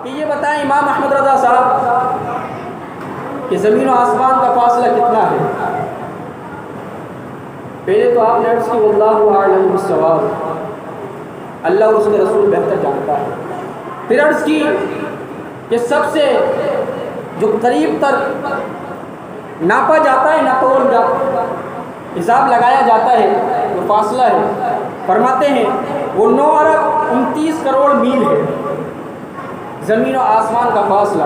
کہ یہ بتائیں امام احمد رضا صاحب کہ زمین و آسمان کا فاصلہ کتنا ہے؟ پہلے تو آپ نے عرض کی واللہ اعلم بالصواب، اللہ اور اس کے رسول بہتر جانتا ہے۔ پھر عرض کی کہ سب سے جو قریب تر ناپا جاتا ہے، حساب لگایا جاتا ہے، جو فاصلہ ہے، فرماتے ہیں وہ 9 ارب 29 کروڑ میل ہے زمین و آسمان کا فاصلہ۔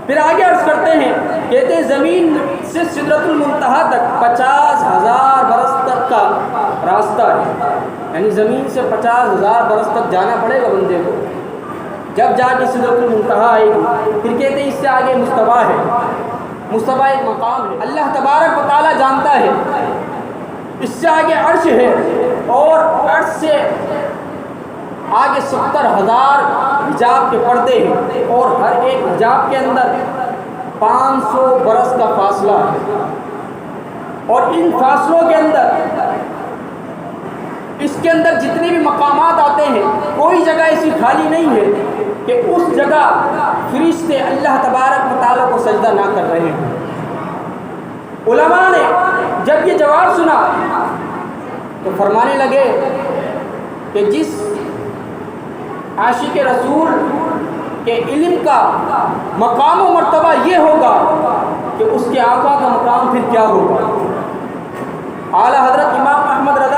پھر آگے عرض کرتے ہیں، کہتے ہیں زمین سے سدرۃ المنتہا تک 50,000 برس تک کا راستہ ہے، یعنی زمین سے 50,000 برس تک جانا پڑے گا بندے کو، جب جا کے سدرۃ المنتہا آئے گی۔ پھر کہتے ہیں اس سے آگے مستویٰ ہے، مستویٰ ایک مقام ہے، اللہ تبارک و تعالیٰ جانتا ہے۔ اس سے آگے عرش ہے، اور عرش سے آگے 70,000 حجاب کے پردے ہیں، اور ہر ایک حجاب کے اندر 500 برس کا فاصلہ ہے، اور ان فاصلوں کے اندر اس کے اندر جتنے بھی مقامات آتے ہیں، کوئی جگہ ایسی خالی نہیں ہے کہ اس جگہ فرشتے اللہ تبارک و تعالیٰ کو سجدہ نہ کر رہے ہیں۔ علماء نے جب یہ جواب سنا تو فرمانے لگے کہ جس عاشق رسول کے علم کا مقام و مرتبہ یہ ہوگا کہ اس کے آقا کا مقام پھر کیا ہوگا۔ اعلیٰ حضرت امام احمد رضا